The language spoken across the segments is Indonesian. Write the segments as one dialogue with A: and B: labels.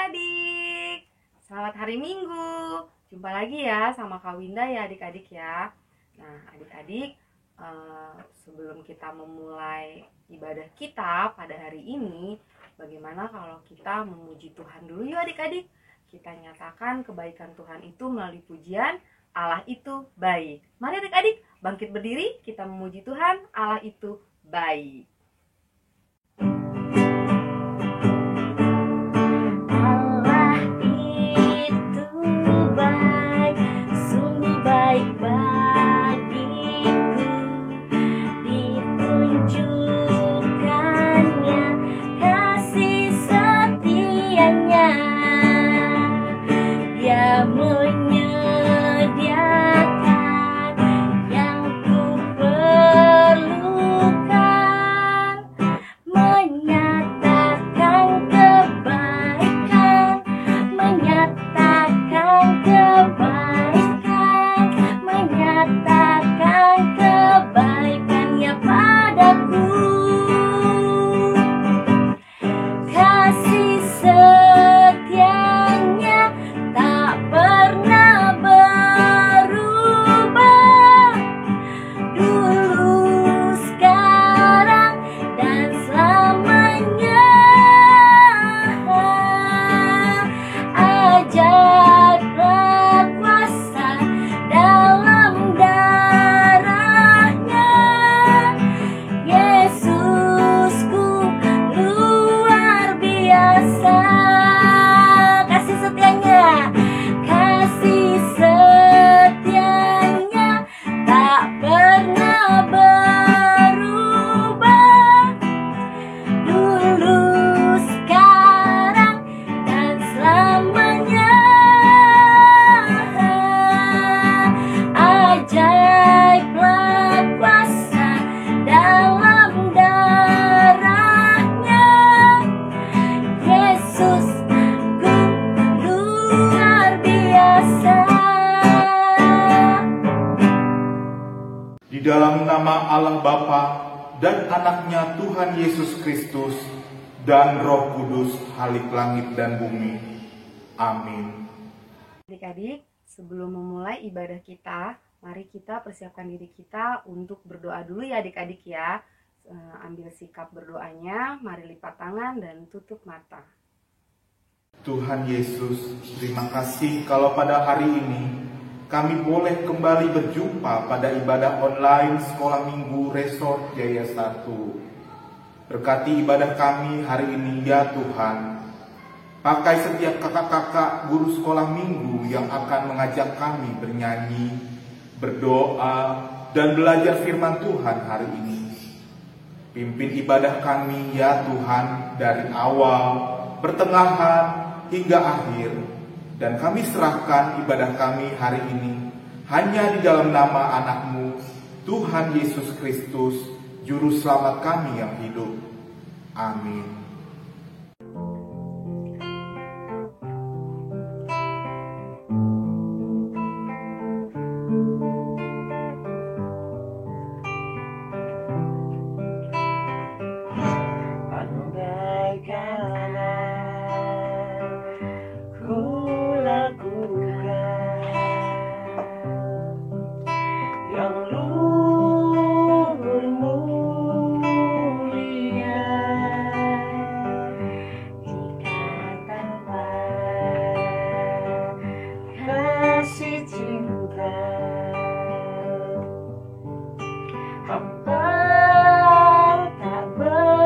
A: adik-adik, selamat hari Minggu. Jumpa lagi ya sama Kak Winda ya adik-adik ya. Nah adik-adik, sebelum kita memulai ibadah kita pada hari ini, bagaimana kalau kita memuji Tuhan dulu yuk adik-adik. Kita nyatakan kebaikan Tuhan itu melalui pujian Allah itu baik. Mari adik-adik bangkit berdiri, kita memuji Tuhan, Allah itu baik.
B: Di dalam nama Allah Bapa dan anaknya Tuhan Yesus Kristus dan Roh Kudus, Halik langit dan bumi. Amin.
A: Adik-adik, sebelum memulai ibadah kita, mari kita persiapkan diri kita untuk berdoa dulu ya adik-adik ya. Ambil sikap berdoanya, mari lipat tangan dan tutup mata.
B: Tuhan Yesus, terima kasih kalau pada hari ini kami boleh kembali berjumpa pada ibadah online Sekolah Minggu Resort Jaya 1. Berkati ibadah kami hari ini ya Tuhan. Pakai setiap kakak-kakak guru sekolah minggu yang akan mengajak kami bernyanyi, berdoa, dan belajar firman Tuhan hari ini. Pimpin ibadah kami ya Tuhan dari awal, pertengahan, hingga akhir. Dan kami serahkan ibadah kami hari ini hanya di dalam nama anak-Mu, Tuhan Yesus Kristus, Juru Selamat kami yang hidup. Amin.
C: Tak berguna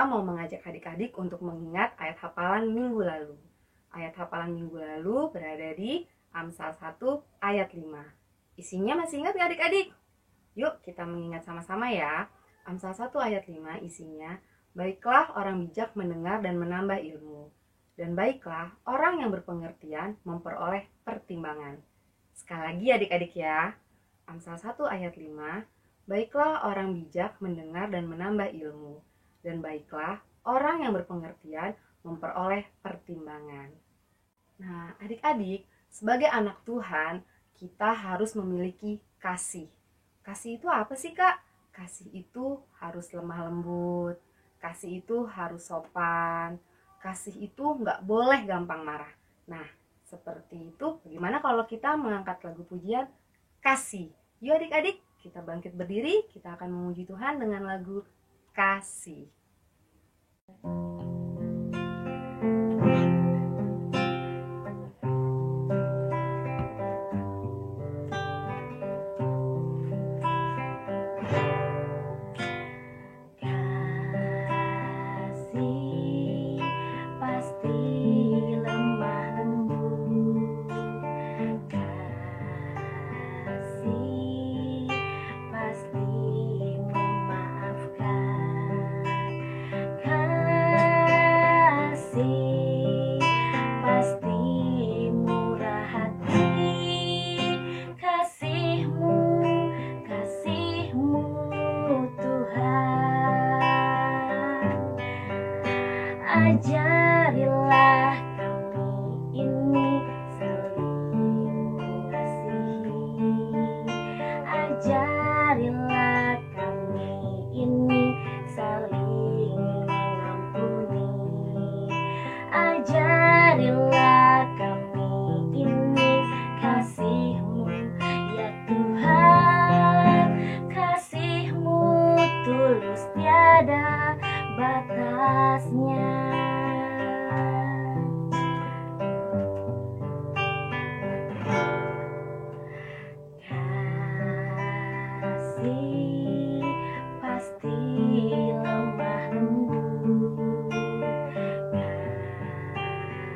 A: mau mengajak adik-adik untuk mengingat ayat hafalan minggu lalu. Ayat hafalan minggu lalu berada di Amsal 1 ayat 5. Isinya masih ingat gak adik-adik? Yuk kita mengingat sama-sama ya. Amsal 1 ayat 5 isinya, baiklah orang bijak mendengar dan menambah ilmu. Dan baiklah orang yang berpengertian memperoleh pertimbangan. Sekali lagi adik-adik ya. Amsal 1 ayat 5, baiklah orang bijak mendengar dan menambah ilmu. Dan baiklah orang yang berpengertian memperoleh pertimbangan. Nah, adik-adik, sebagai anak Tuhan, kita harus memiliki kasih. Kasih itu apa sih, Kak? Kasih itu harus lemah lembut. Kasih itu harus sopan. Kasih itu nggak boleh gampang marah. Nah, seperti itu, bagaimana kalau kita mengangkat lagu pujian Kasih? Yuk adik-adik, kita bangkit berdiri, kita akan memuji Tuhan dengan lagu Kasih.
C: Ajarilah kami ini saling mengasihi. Ajarilah kami ini saling mengampuni. Ajarilah kami ini kasih-Mu ya Tuhan. Kasih-Mu tulus tiada batasnya. Kasih pasti lemah lembut.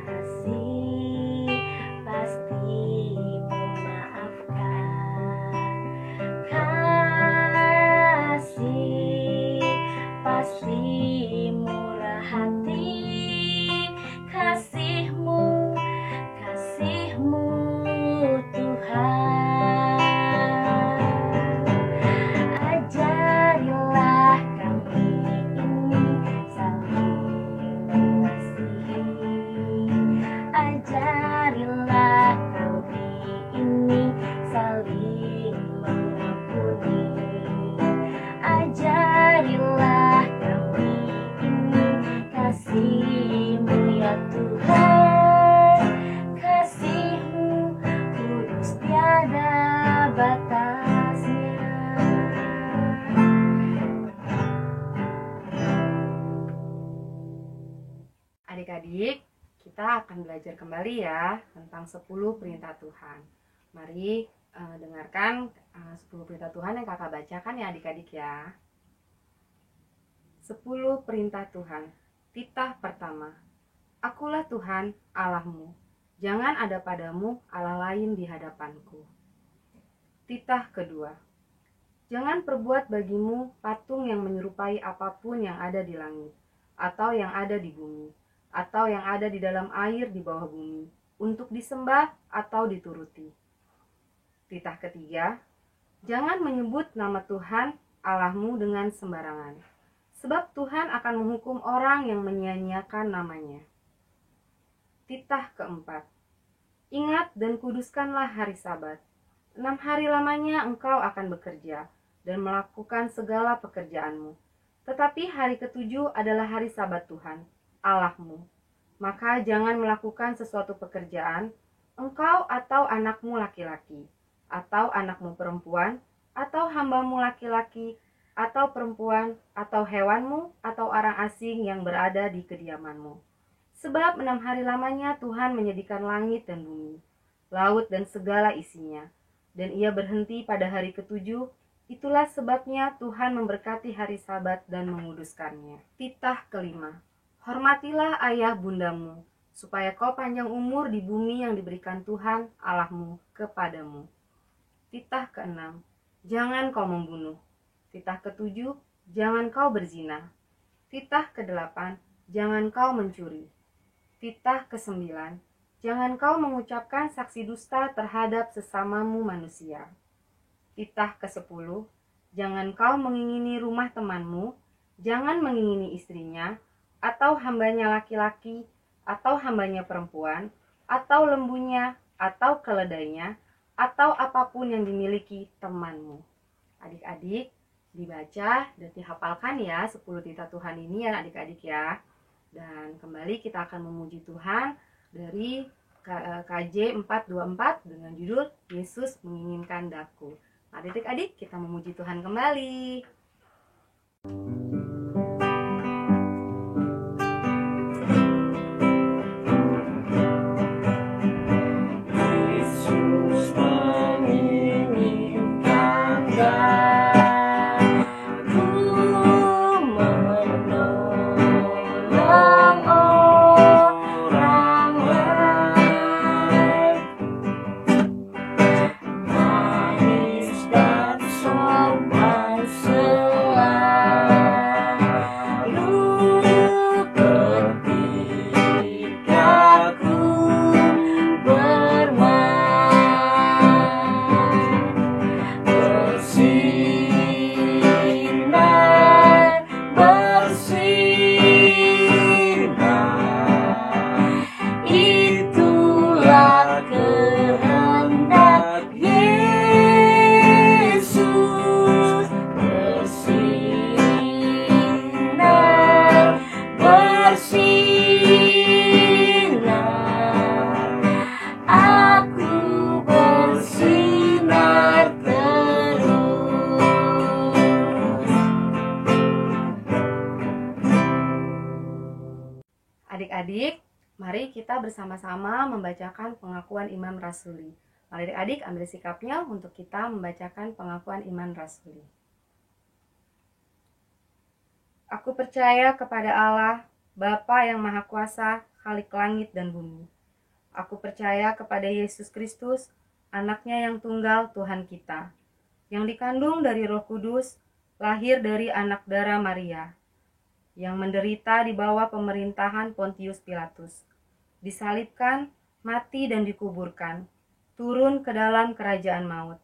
C: Kasih pasti memaafkan. Kasih pasti murah hati. Kasih-Mu, kasih-Mu Tuhan. Ajarilah kami ini saling mengasihi. Ajarilah kami ini saling mengampuni. Ajarilah kami ini kasih-Mu ya Tuhan. Kasih-Mu kudus tiada batasnya.
A: Adik-adik, kita akan belajar kembali ya tentang 10 perintah Tuhan. Mari dengarkan 10 perintah Tuhan yang kakak bacakan ya adik-adik ya. 10 perintah Tuhan. Titah pertama, Akulah Tuhan Allahmu, jangan ada padamu Allah lain di hadapanku. Titah kedua, jangan perbuat bagimu patung yang menyerupai apapun yang ada di langit, atau yang ada di bumi, atau yang ada di dalam air di bawah bumi, untuk disembah atau dituruti. Titah ketiga, jangan menyebut nama Tuhan Allahmu dengan sembarangan, sebab Tuhan akan menghukum orang yang menyia-nyiakan namanya. Titah keempat, ingat dan kuduskanlah hari Sabat. 6 hari lamanya engkau akan bekerja dan melakukan segala pekerjaanmu. Tetapi hari ketujuh adalah hari Sabat Tuhan, Allahmu. Maka jangan melakukan sesuatu pekerjaan, engkau atau anakmu laki-laki, atau anakmu perempuan, atau hambamu laki-laki, atau perempuan, atau hewanmu, atau orang asing yang berada di kediamanmu. Sebab 6 hari lamanya Tuhan menjadikan langit dan bumi, laut dan segala isinya. Dan ia berhenti pada hari ketujuh, Itulah sebabnya Tuhan memberkati hari Sabat dan menguduskannya. Titah kelima, hormatilah ayah bundamu, supaya kau panjang umur di bumi yang diberikan Tuhan Allahmu kepadamu. Titah keenam, jangan kau membunuh. Titah ketujuh, jangan kau berzina. Titah kedelapan, jangan kau mencuri. Titah kesembilan, jangan kau mengucapkan saksi dusta terhadap sesamamu manusia. Titah ke-10, jangan kau mengingini rumah temanmu, jangan mengingini istrinya, atau hambanya laki-laki, atau hambanya perempuan, atau lembunya, atau keledainya, atau apapun yang dimiliki temanmu. Adik-adik, dibaca dan dihafalkan ya 10 titah Tuhan ini ya adik-adik ya. Dan kembali kita akan memuji Tuhan dari KJ 424 dengan judul Yesus Menginginkan Daku. Adik-adik, kita memuji Tuhan kembali.
C: Yesus menginginkan daku menolong orang lain. Manis dan sopan selalu ketika ku bermain. Bersinar, bersinar, itulah kehendak Yesus. Bersinar, bersinar, aku bersinar terus.
A: Adik-adik, mari kita bersama-sama membacakan pengakuan iman rasuli. Mari adik-adik ambil sikapnya untuk kita membacakan pengakuan iman rasuli. Aku percaya kepada Allah, Bapa yang Maha Kuasa, Khalik langit dan bumi. Aku percaya kepada Yesus Kristus, anaknya yang tunggal Tuhan kita, yang dikandung dari Roh Kudus, lahir dari anak darah Maria, yang menderita di bawah pemerintahan Pontius Pilatus, disalibkan, mati dan dikuburkan, turun ke dalam kerajaan maut.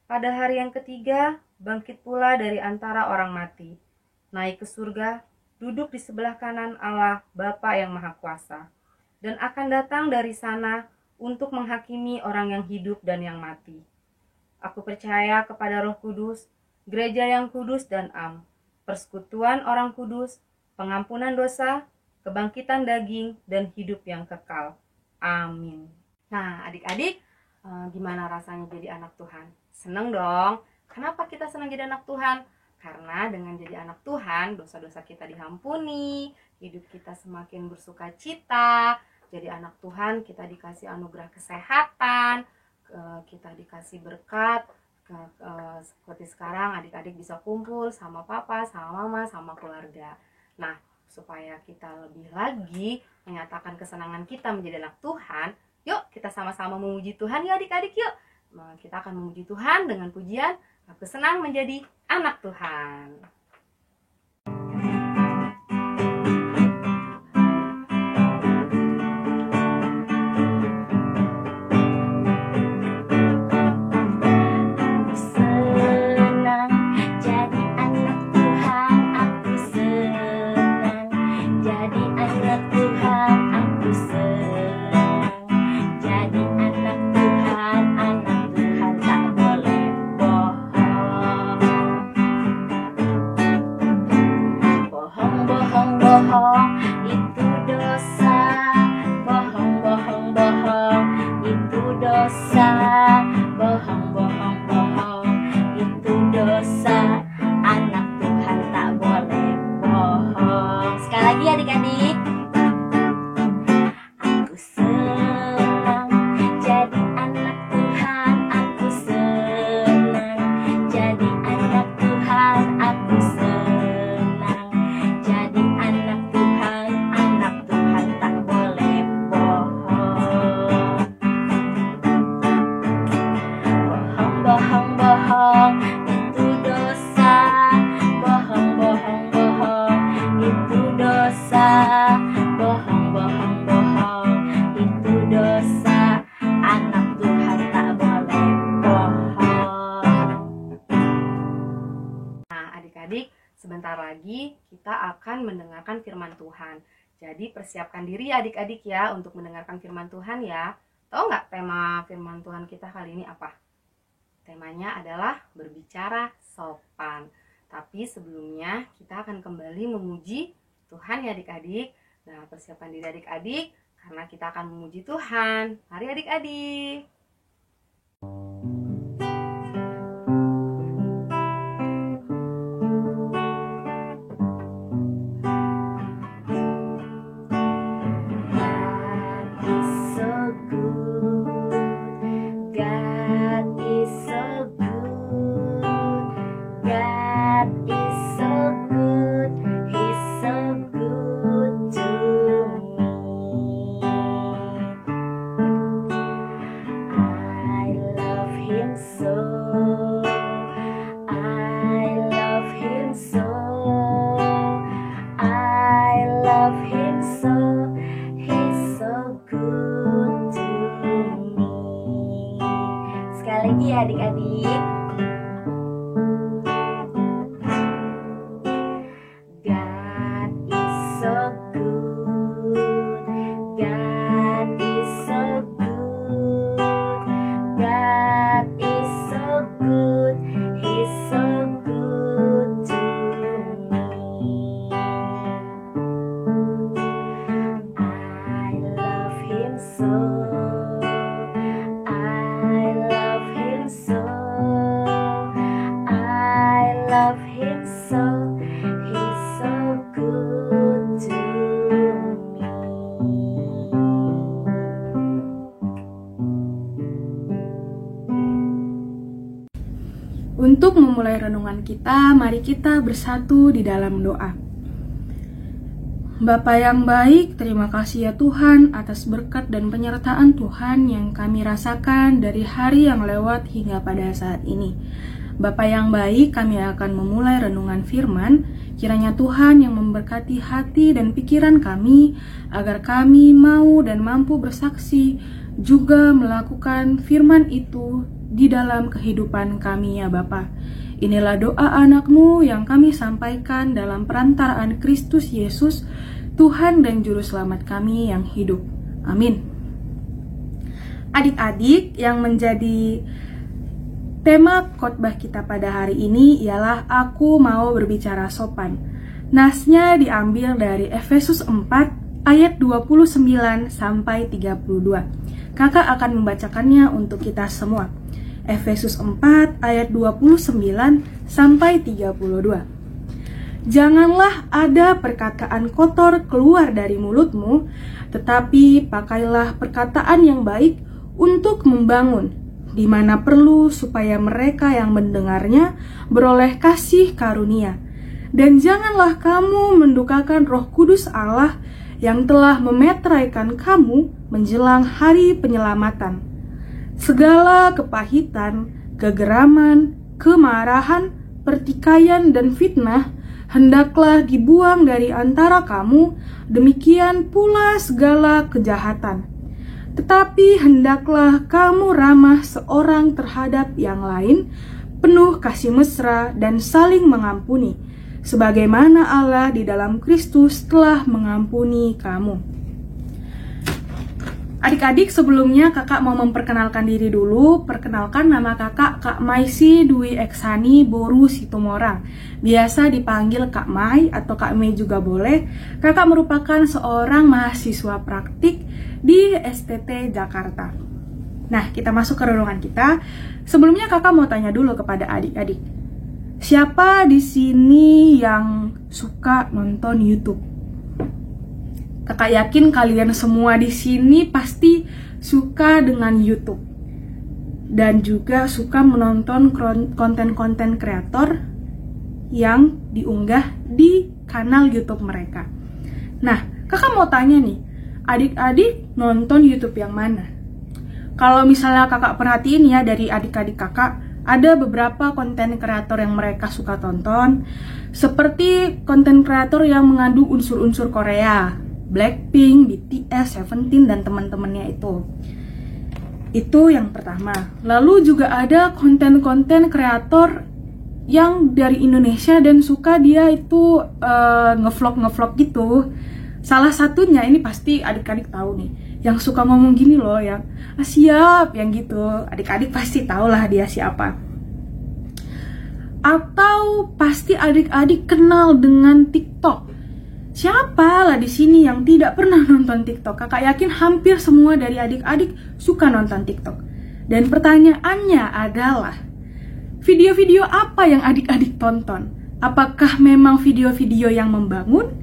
A: Pada hari yang ketiga, bangkit pula dari antara orang mati, naik ke surga, duduk di sebelah kanan Allah Bapa yang Maha Kuasa, dan akan datang dari sana untuk menghakimi orang yang hidup dan yang mati. Aku percaya kepada Roh Kudus, gereja yang kudus dan am, persekutuan orang kudus, pengampunan dosa, kebangkitan daging, dan hidup yang kekal. Amin. Nah, adik-adik, gimana rasanya jadi anak Tuhan? Seneng dong. Kenapa kita senang jadi anak Tuhan? Karena dengan jadi anak Tuhan, dosa-dosa kita diampuni, hidup kita semakin bersuka cita. Jadi anak Tuhan, kita dikasih anugerah kesehatan, kita dikasih berkat. Seperti sekarang adik-adik bisa kumpul sama papa, sama mama, sama keluarga. Nah, supaya kita lebih lagi menyatakan kesenangan kita menjadi anak Tuhan, yuk kita sama-sama memuji Tuhan ya adik-adik yuk. Kita akan memuji Tuhan dengan pujian, aku senang menjadi anak Tuhan.
C: Jadi
A: lagi kita akan mendengarkan firman Tuhan. Jadi persiapkan diri adik-adik ya untuk mendengarkan firman Tuhan ya. Tahu nggak tema firman Tuhan kita kali ini apa? Temanya adalah berbicara sopan. Tapi sebelumnya kita akan kembali memuji Tuhan ya adik-adik. Nah, persiapkan diri adik-adik karena kita akan memuji Tuhan. Mari adik-adik. Lagi ya adik-adik. God is so good. God is so good. God is so good. He's so good to me. I love him so.
D: Untuk memulai renungan kita, mari kita bersatu di dalam doa. Bapa yang baik, terima kasih ya Tuhan atas berkat dan penyertaan Tuhan yang kami rasakan dari hari yang lewat hingga pada saat ini. Bapa yang baik, kami akan memulai renungan firman. Kiranya Tuhan yang memberkati hati dan pikiran kami, agar kami mau dan mampu bersaksi, juga melakukan firman itu di dalam kehidupan kami ya Bapa. Inilah doa anak-Mu yang kami sampaikan dalam perantaraan Kristus Yesus, Tuhan dan Juru Selamat kami yang hidup. Amin. Adik-adik, yang menjadi tema khotbah kita pada hari ini ialah Aku Mau Berbicara Sopan. Nasnya diambil dari Efesus 4 ayat 29 sampai 32. Kakak akan membacakannya untuk kita semua. Efesus 4 ayat 29 sampai 32. Janganlah ada perkataan kotor keluar dari mulutmu, tetapi pakailah perkataan yang baik untuk membangun, di mana perlu supaya mereka yang mendengarnya beroleh kasih karunia. Dan janganlah kamu mendukakan Roh Kudus Allah yang telah memeteraikan kamu menjelang hari penyelamatan. Segala kepahitan, kegeraman, kemarahan, pertikaian, dan fitnah hendaklah dibuang dari antara kamu, demikian pula segala kejahatan. Tetapi hendaklah kamu ramah seorang terhadap yang lain, penuh kasih mesra dan saling mengampuni, sebagaimana Allah di dalam Kristus telah mengampuni kamu. Adik-adik, sebelumnya kakak mau memperkenalkan diri dulu. Perkenalkan, nama kakak Kak Maisi Dwi Eksani Boru Situmorang. Biasa dipanggil Kak Mai atau Kak Mei juga boleh. Kakak merupakan seorang mahasiswa praktik di STT Jakarta. Nah, kita masuk ke renungan kita. Sebelumnya kakak mau tanya dulu kepada adik-adik. Siapa di sini yang suka nonton YouTube? Kakak yakin kalian semua di sini pasti suka dengan YouTube dan juga suka menonton konten-konten kreator yang diunggah di kanal YouTube mereka. Nah, kakak mau tanya nih, adik-adik nonton YouTube yang mana? Kalau misalnya kakak perhatiin ya, dari adik-adik kakak ada beberapa konten kreator yang mereka suka tonton, seperti konten kreator yang mengandung unsur-unsur Korea, Blackpink, BTS, Seventeen, dan teman-temannya itu. Itu yang pertama. Lalu juga ada konten-konten kreator yang dari Indonesia dan suka dia itu ngevlog gitu. Salah satunya ini pasti adik-adik tahu nih, yang suka ngomong gini loh, yang siap, yang gitu. Adik-adik pasti tahu lah dia siapa. Atau pasti adik-adik kenal dengan TikTok. Siapa lah di sini yang tidak pernah nonton TikTok? Kakak yakin hampir semua dari adik-adik suka nonton TikTok. Dan pertanyaannya adalah, video-video apa yang adik-adik tonton? Apakah memang video-video yang membangun?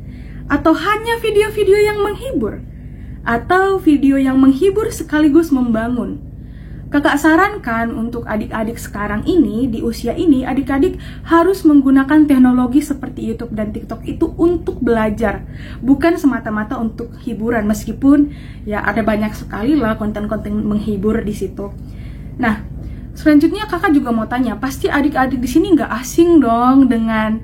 D: Atau hanya video-video yang menghibur? Atau video yang menghibur sekaligus membangun? Kakak sarankan untuk adik-adik sekarang ini, di usia ini, adik-adik harus menggunakan teknologi seperti YouTube dan TikTok itu untuk belajar, bukan semata-mata untuk hiburan, meskipun ya ada banyak sekali lah konten-konten menghibur di situ. Nah, selanjutnya kakak juga mau tanya, pasti adik-adik di sini nggak asing dong dengan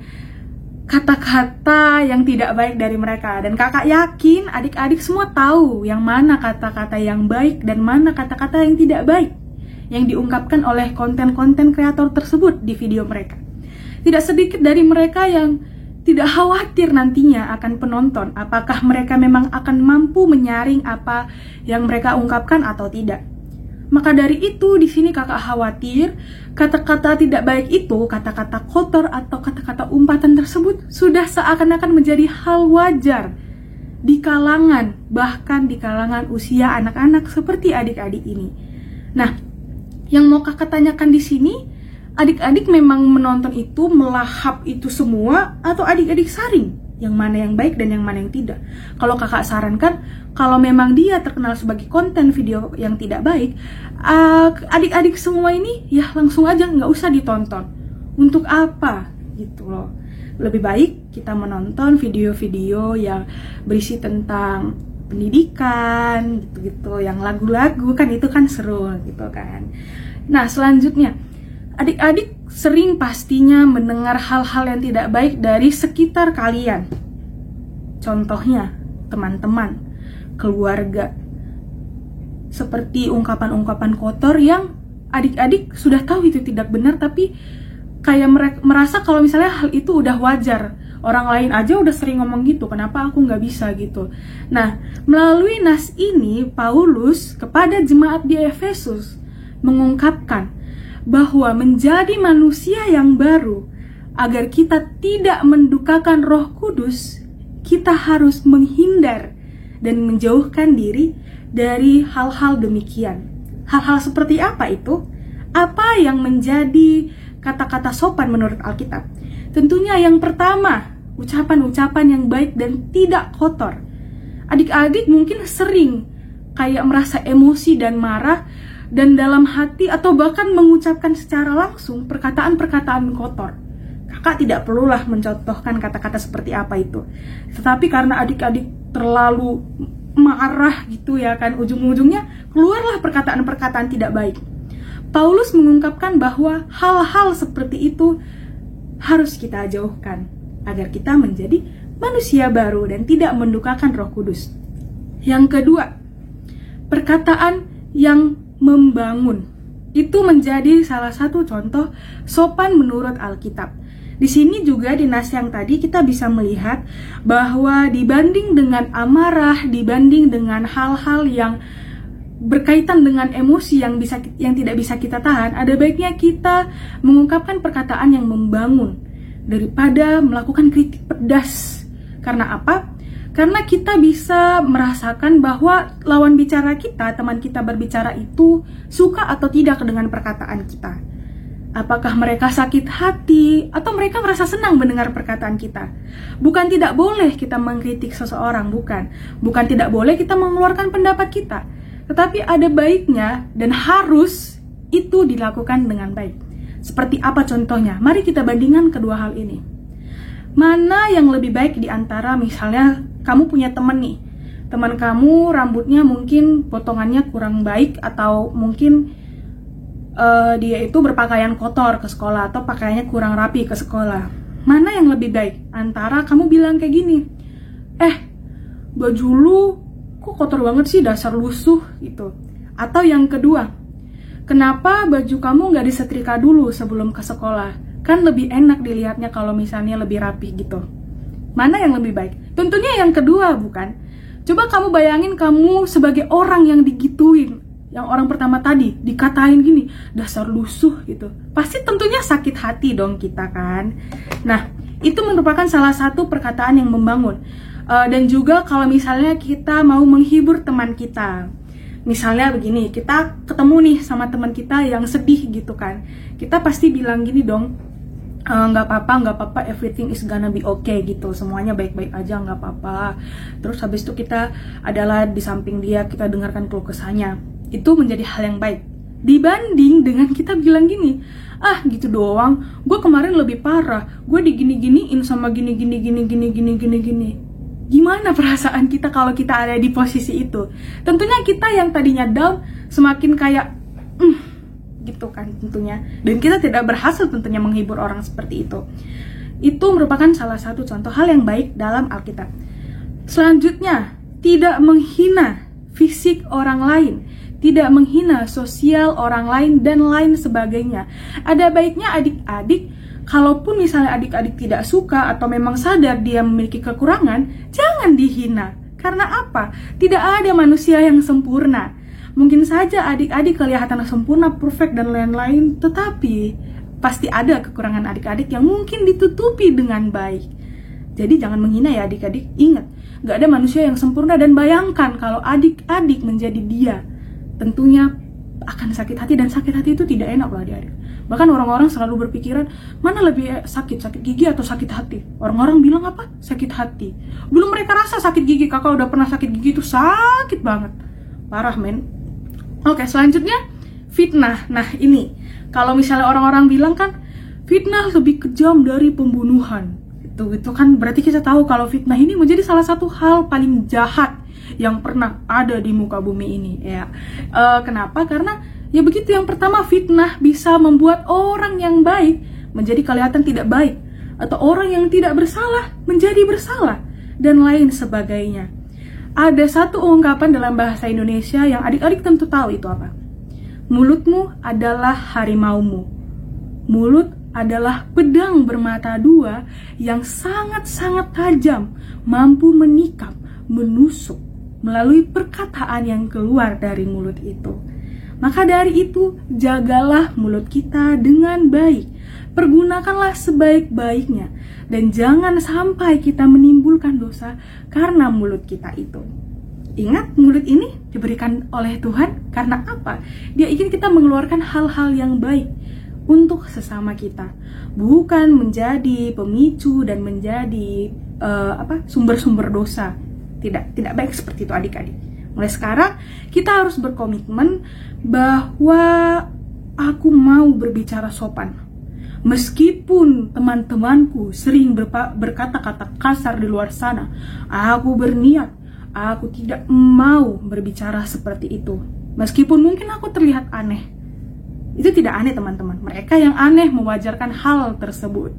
D: kata-kata yang tidak baik dari mereka. Dan kakak yakin adik-adik semua tahu yang mana kata-kata yang baik dan mana kata-kata yang tidak baik yang diungkapkan oleh konten-konten kreator tersebut di video mereka. Tidak sedikit dari mereka yang tidak khawatir nantinya akan penonton, apakah mereka memang akan mampu menyaring apa yang mereka ungkapkan atau tidak. Maka dari itu, di sini kakak khawatir kata-kata tidak baik itu, kata-kata kotor atau kata-kata umpatan tersebut sudah seakan-akan menjadi hal wajar di kalangan, bahkan di kalangan usia anak-anak seperti adik-adik ini. Nah, yang mau kakak tanyakan di sini, adik-adik memang menonton itu, melahap itu semua, atau adik-adik saring yang mana yang baik dan yang mana yang tidak? Kalau kakak sarankan, kalau memang dia terkenal sebagai konten video yang tidak baik, adik-adik semua ini ya langsung aja nggak usah ditonton. Untuk apa? Gitu loh. Lebih baik kita menonton video-video yang berisi tentang pendidikan, gitu-gitu, yang lagu-lagu, kan itu kan seru gitu kan. Nah, selanjutnya, adik-adik sering pastinya mendengar hal-hal yang tidak baik dari sekitar kalian. Contohnya, teman-teman, keluarga. Seperti ungkapan-ungkapan kotor yang adik-adik sudah tahu itu tidak benar, tapi kayak merasa kalau misalnya hal itu udah wajar. Orang lain aja udah sering ngomong gitu, kenapa aku nggak bisa gitu. Nah, melalui nas ini, Paulus kepada jemaat di Efesus mengungkapkan bahwa menjadi manusia yang baru, agar kita tidak mendukakan Roh Kudus, kita harus menghindar dan menjauhkan diri dari hal-hal demikian. Hal-hal seperti apa itu? Apa yang menjadi kata-kata sopan menurut Alkitab? Tentunya yang pertama, ucapan-ucapan yang baik dan tidak kotor. Adik-adik mungkin sering kayak merasa emosi dan marah, dan dalam hati atau bahkan mengucapkan secara langsung perkataan-perkataan kotor. Kakak tidak perlulah mencontohkan kata-kata seperti apa itu. Tetapi karena adik-adik terlalu marah gitu ya kan, ujung-ujungnya keluarlah perkataan-perkataan tidak baik. Paulus mengungkapkan bahwa hal-hal seperti itu harus kita jauhkan agar kita menjadi manusia baru dan tidak mendukakan Roh Kudus. Yang kedua, perkataan yang membangun. Itu menjadi salah satu contoh sopan menurut Alkitab. Di sini juga di nas yang tadi kita bisa melihat bahwa dibanding dengan amarah, dibanding dengan hal-hal yang berkaitan dengan emosi yang tidak bisa kita tahan, ada baiknya kita mengungkapkan perkataan yang membangun daripada melakukan kritik pedas. Karena apa? Karena kita bisa merasakan bahwa lawan bicara kita, teman kita berbicara itu suka atau tidak dengan perkataan kita. Apakah mereka sakit hati atau mereka merasa senang mendengar perkataan kita? Bukan tidak boleh kita mengkritik seseorang, bukan. Bukan tidak boleh kita mengeluarkan pendapat kita. Tetapi ada baiknya dan harus itu dilakukan dengan baik. Seperti apa contohnya? Mari kita bandingkan kedua hal ini. Mana yang lebih baik di antara misalnya kamu punya teman nih. Teman kamu rambutnya mungkin potongannya kurang baik atau mungkin dia itu berpakaian kotor ke sekolah atau pakaiannya kurang rapi ke sekolah. Mana yang lebih baik? Antara kamu bilang kayak gini, baju lu kok kotor banget sih, dasar lusuh gitu. Atau yang kedua, kenapa baju kamu nggak disetrika dulu sebelum ke sekolah? Kan lebih enak dilihatnya kalau misalnya lebih rapih gitu. Mana yang lebih baik? Tentunya yang kedua, bukan? Coba kamu bayangin kamu sebagai orang yang digituin. Yang orang pertama tadi dikatain gini, dasar lusuh gitu. Pasti tentunya sakit hati dong kita kan. Nah, itu merupakan salah satu perkataan yang membangun. Dan juga kalau misalnya kita mau menghibur teman kita. Misalnya begini, kita ketemu nih sama teman kita yang sedih gitu kan. Kita pasti bilang gini dong, nggak apa-apa, everything is gonna be okay gitu, semuanya baik-baik aja, nggak apa-apa. Terus habis itu kita adalah di samping dia, kita dengarkan keluh kesahnya. Itu menjadi hal yang baik. Dibanding dengan kita bilang gini, ah gitu doang, gue kemarin lebih parah, gue digini-giniin sama gini. Gimana perasaan kita kalau kita ada di posisi itu? Tentunya kita yang tadinya down semakin kayak gitu kan tentunya. Dan kita tidak berhasil tentunya menghibur orang seperti itu. Itu merupakan salah satu contoh hal yang baik dalam Alkitab. Selanjutnya, tidak menghina fisik orang lain, tidak menghina sosial orang lain, dan lain sebagainya. Ada baiknya adik-adik, kalaupun misalnya adik-adik tidak suka atau memang sadar dia memiliki kekurangan, jangan dihina. Karena apa? Tidak ada manusia yang sempurna. Mungkin saja adik-adik kelihatan sempurna, perfect, dan lain-lain, tetapi pasti ada kekurangan adik-adik yang mungkin ditutupi dengan baik. Jadi jangan menghina ya adik-adik. Ingat, gak ada manusia yang sempurna, dan bayangkan kalau adik-adik menjadi dia. Tentunya akan sakit hati, dan sakit hati itu tidak enak loh adik-adik. Bahkan orang-orang selalu berpikiran, mana lebih sakit gigi atau sakit hati? Orang-orang bilang apa? Sakit hati. Belum mereka rasa sakit gigi, kakak udah pernah sakit gigi itu sakit banget. Parah men. Oke, selanjutnya fitnah. Nah ini, kalau misalnya orang-orang bilang kan, fitnah lebih kejam dari pembunuhan. Itu kan berarti kita tahu kalau fitnah ini menjadi salah satu hal paling jahat yang pernah ada di muka bumi ini ya. Kenapa? Karena ya begitu, yang pertama fitnah bisa membuat orang yang baik menjadi kelihatan tidak baik, atau orang yang tidak bersalah menjadi bersalah, dan lain sebagainya. Ada satu ungkapan dalam bahasa Indonesia yang adik-adik tentu tahu itu apa? Mulutmu adalah harimaumu. Mulut adalah pedang bermata dua yang sangat-sangat tajam, mampu menikam, menusuk melalui perkataan yang keluar dari mulut itu. Maka dari itu, jagalah mulut kita dengan baik. Pergunakanlah sebaik-baiknya. Dan jangan sampai kita menimbulkan dosa karena mulut kita itu. Ingat, mulut ini diberikan oleh Tuhan karena apa? Dia ingin kita mengeluarkan hal-hal yang baik untuk sesama kita. Bukan menjadi pemicu dan menjadi sumber-sumber dosa. Tidak baik seperti itu adik-adik. Mulai sekarang kita harus berkomitmen bahwa aku mau berbicara sopan. Meskipun teman-temanku sering berkata-kata kasar di luar sana, aku berniat, aku tidak mau berbicara seperti itu. Meskipun mungkin aku terlihat aneh. Itu tidak aneh teman-teman. Mereka yang aneh mewajarkan hal tersebut.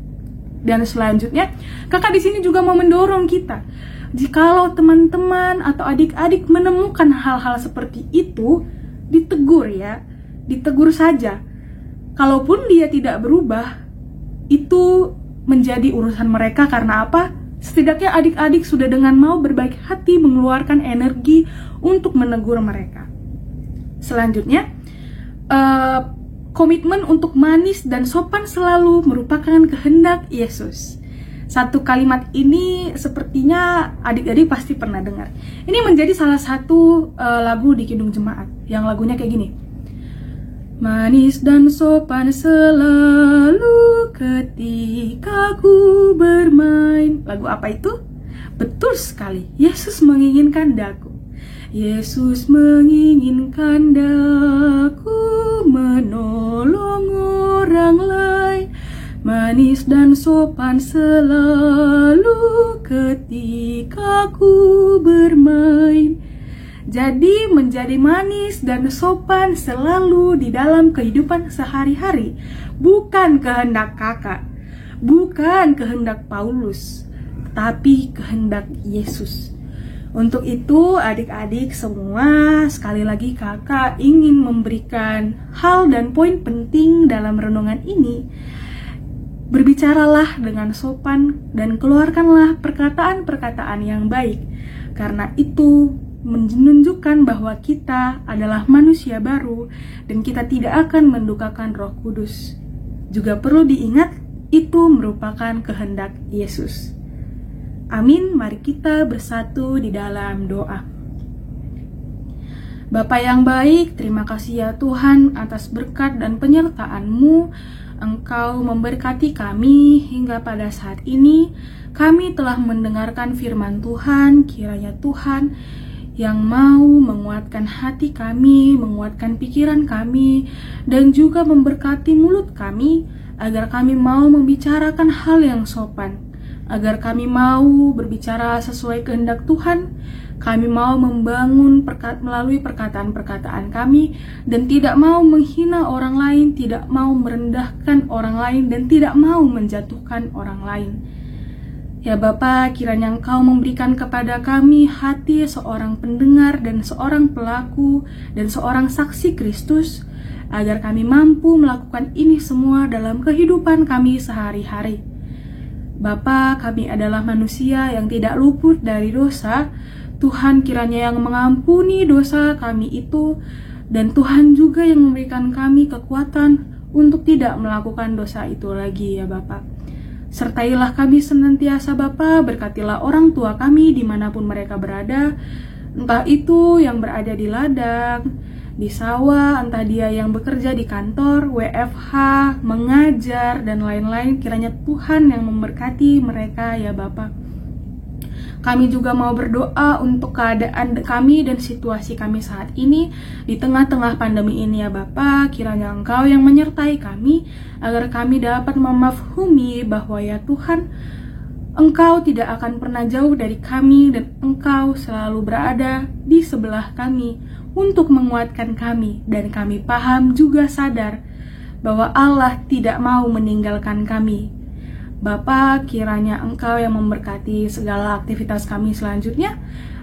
D: Dan selanjutnya, kakak di sini juga mau mendorong kita. Jikalau teman-teman atau adik-adik menemukan hal-hal seperti itu, ditegur ya, ditegur saja. Kalaupun dia tidak berubah, itu menjadi urusan mereka. Karena apa? Setidaknya adik-adik sudah dengan mau berbaik hati mengeluarkan energi untuk menegur mereka. Selanjutnya, komitmen untuk manis dan sopan selalu merupakan kehendak Yesus. Satu kalimat ini sepertinya adik-adik pasti pernah dengar. Ini menjadi salah satu lagu di Kidung Jemaat, yang lagunya kayak gini. Manis dan sopan selalu ketika ku bermain. Lagu apa itu? Betul sekali, Yesus menginginkan daku. Yesus menginginkan daku menolong orang lain. Manis dan sopan selalu ketika ku bermain. Jadi menjadi manis dan sopan selalu di dalam kehidupan sehari-hari bukan kehendak kakak, bukan kehendak Paulus, tapi kehendak Yesus. Untuk itu adik-adik semua, sekali lagi kakak ingin memberikan hal dan poin penting dalam renungan ini. Berbicaralah dengan sopan dan keluarkanlah perkataan-perkataan yang baik, karena itu menunjukkan bahwa kita adalah manusia baru dan kita tidak akan mendukakan Roh Kudus. Juga perlu diingat, itu merupakan kehendak Yesus. Amin, mari kita bersatu di dalam doa. Bapa yang baik, terima kasih ya Tuhan atas berkat dan penyertaan-Mu. Engkau memberkati kami hingga pada saat ini. Kami telah mendengarkan firman Tuhan. Kiranya Tuhan yang mau menguatkan hati kami, menguatkan pikiran kami, dan juga memberkati mulut kami, agar kami mau membicarakan hal yang sopan, agar kami mau berbicara sesuai kehendak Tuhan. Kami mau membangun melalui perkataan-perkataan kami, dan tidak mau menghina orang lain, tidak mau merendahkan orang lain, dan tidak mau menjatuhkan orang lain. Ya Bapa, kiranya Engkau memberikan kepada kami hati seorang pendengar dan seorang pelaku dan seorang saksi Kristus, agar kami mampu melakukan ini semua dalam kehidupan kami sehari-hari. Bapa, kami adalah manusia yang tidak luput dari dosa. Tuhan kiranya yang mengampuni dosa kami itu, dan Tuhan juga yang memberikan kami kekuatan untuk tidak melakukan dosa itu lagi ya Bapa. Sertailah kami senantiasa Bapa, berkatilah orang tua kami dimanapun mereka berada, entah itu yang berada di ladang, di sawah, entah dia yang bekerja di kantor, WFH, mengajar, dan lain-lain. Kiranya Tuhan yang memberkati mereka ya Bapa. Kami juga mau berdoa untuk keadaan kami dan situasi kami saat ini di tengah-tengah pandemi ini ya Bapa. Kiranya Engkau yang menyertai kami, agar kami dapat memahami bahwa ya Tuhan, Engkau tidak akan pernah jauh dari kami, dan Engkau selalu berada di sebelah kami untuk menguatkan kami. Dan kami paham juga sadar bahwa Allah tidak mau meninggalkan kami. Bapa, kiranya Engkau yang memberkati segala aktivitas kami selanjutnya,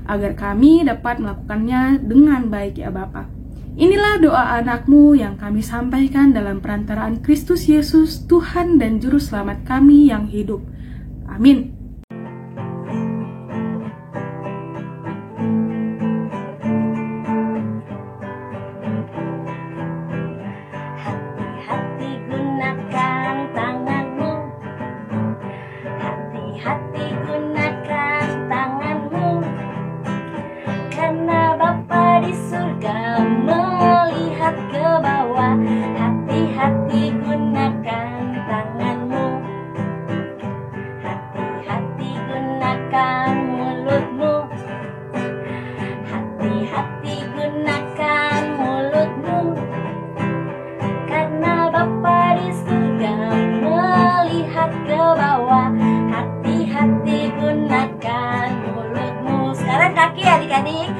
D: agar kami dapat melakukannya dengan baik ya Bapa. Inilah doa anak-Mu yang kami sampaikan dalam perantaraan Kristus Yesus, Tuhan dan Juru Selamat kami yang hidup. Amin.
C: Hati-hati gunakan tanganmu, hati-hati gunakan tanganmu, karena Bapa di surga melihat ke bawah. Hati-hati gunakan tanganmu, hati-hati gunakan mulutmu, hati-hati gunakan mulutmu, karena Bapa di surga melihat ke bawah. Hati-hati gunakan mulutmu. Sekarang kaki adik-adik.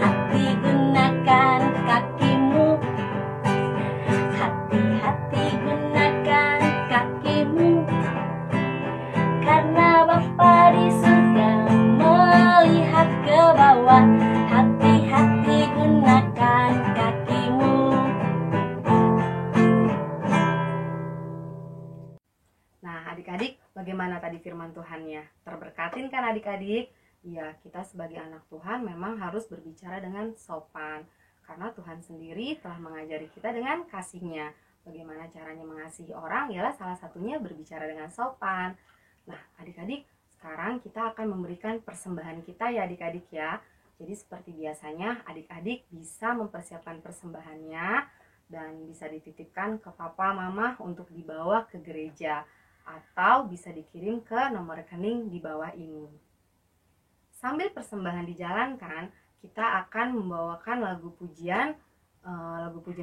C: Hati gunakan kakimu, hati-hati gunakan kakimu, karena Bapa di surga melihat ke bawah. Hati-hati gunakan kakimu.
A: Nah, adik-adik, bagaimana tadi firman Tuhannya? Terberkatin kan adik-adik? Ya, kita sebagai anak Tuhan memang harus berbicara dengan sopan, karena Tuhan sendiri telah mengajari kita dengan kasih-Nya. Bagaimana caranya mengasihi orang? Ialah salah satunya berbicara dengan sopan. Nah, adik-adik, sekarang kita akan memberikan persembahan kita ya adik-adik ya. Jadi seperti biasanya, adik-adik bisa mempersiapkan persembahannya dan bisa dititipkan ke papa mama untuk dibawa ke gereja, atau bisa dikirim ke nomor rekening di bawah ini. Sambil persembahan dijalankan, kita akan membawakan lagu pujian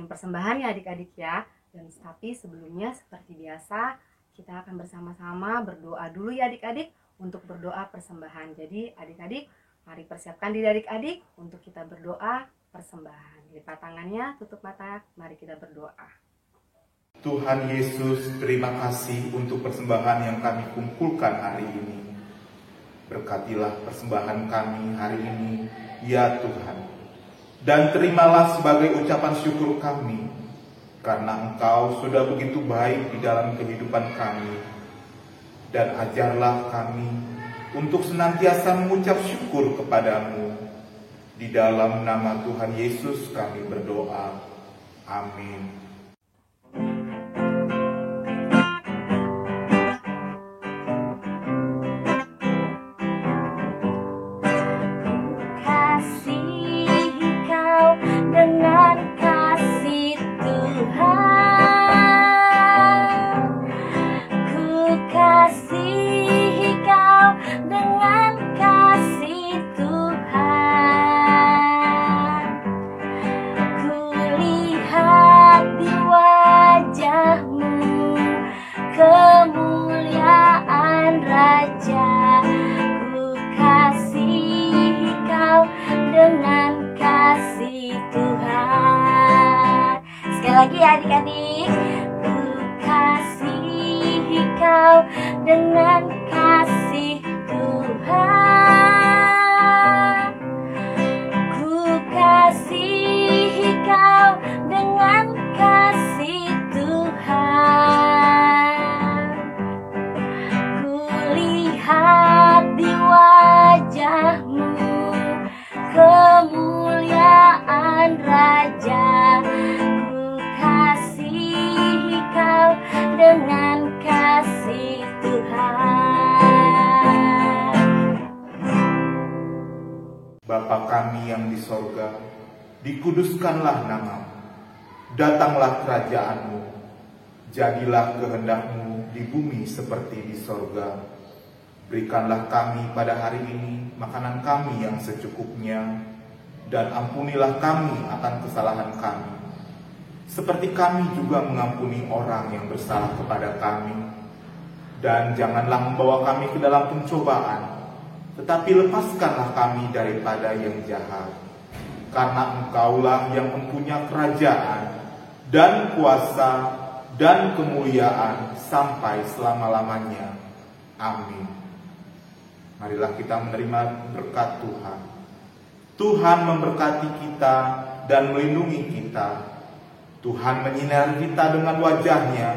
A: persembahan ya adik-adik ya. Dan tapi sebelumnya seperti biasa, kita akan bersama-sama berdoa dulu ya adik-adik untuk berdoa persembahan. Jadi adik-adik, mari persiapkan diri adik-adik untuk kita berdoa persembahan. Lipat tangannya, tutup mata, mari kita berdoa.
B: Tuhan Yesus, terima kasih untuk persembahan yang kami kumpulkan hari ini. Berkatilah persembahan kami hari ini, ya Tuhan. Dan terimalah sebagai ucapan syukur kami karena Engkau sudah begitu baik di dalam kehidupan kami. Dan ajarlah kami untuk senantiasa mengucap syukur kepadamu. Di dalam nama Tuhan Yesus kami berdoa. Amin.
C: Kemuliaan Raja, ku kasihi kau dengan kasih Tuhan. Sekali lagi ya adik-adik. Ku kasihi kau dengan kasih Tuhan. Ku kasihi kau dengan kasih Tuhan. Lihat di wajahmu kemuliaan Raja, ku kasihi kau dengan kasih Tuhan.
B: Bapa kami yang di sorga, dikuduskanlah namamu, datanglah kerajaanmu, jadilah kehendak-Mu di bumi seperti di sorga. Berikanlah kami pada hari ini makanan kami yang secukupnya, dan ampunilah kami akan kesalahan kami, seperti kami juga mengampuni orang yang bersalah kepada kami. Dan janganlah membawa kami ke dalam pencobaan, tetapi lepaskanlah kami daripada yang jahat. Karena Engkaulah yang mempunyai kerajaan, dan kuasa, dan kemuliaan sampai selama-lamanya. Amin. Marilah kita menerima berkat Tuhan. Tuhan memberkati kita dan melindungi kita. Tuhan menyinari kita dengan wajah-Nya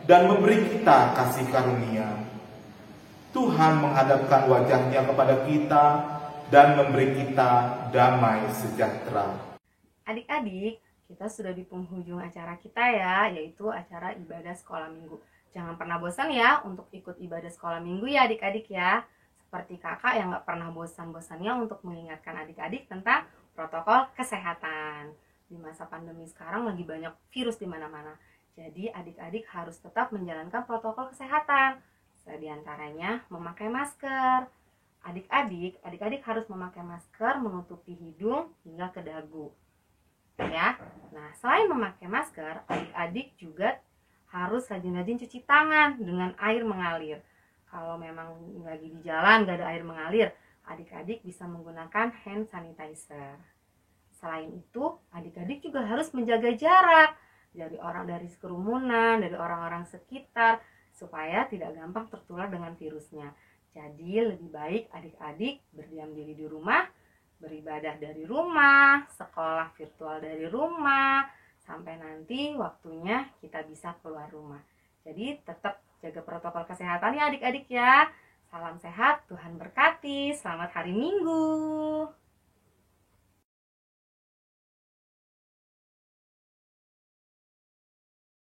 B: dan memberi kita kasih karunia. Tuhan menghadapkan wajah-Nya kepada kita dan memberi kita damai sejahtera.
A: Adik-adik, kita sudah di penghujung acara kita ya, yaitu acara ibadah sekolah minggu. Jangan pernah bosan ya untuk ikut ibadah sekolah minggu ya adik-adik ya. Seperti kakak yang gak pernah bosan-bosannya untuk mengingatkan adik-adik tentang protokol kesehatan. Di masa pandemi sekarang lagi banyak virus di mana-mana. Jadi adik-adik harus tetap menjalankan protokol kesehatan. Di antaranya memakai masker. Adik-adik harus memakai masker menutupi hidung hingga ke dagu. Ya. Nah, selain memakai masker, adik-adik juga harus rajin-rajin cuci tangan dengan air mengalir. Kalau memang lagi di jalan gak ada air mengalir, adik-adik bisa menggunakan hand sanitizer. Selain itu, adik-adik juga harus menjaga jarak dari kerumunan, dari orang-orang sekitar, supaya tidak gampang tertular dengan virusnya. Jadi lebih baik adik-adik berdiam diri di rumah, beribadah dari rumah, sekolah virtual dari rumah, sampai nanti waktunya kita bisa keluar rumah. Jadi tetap jaga protokol kesehatan ya adik-adik ya. Salam sehat, Tuhan berkati. Selamat hari Minggu.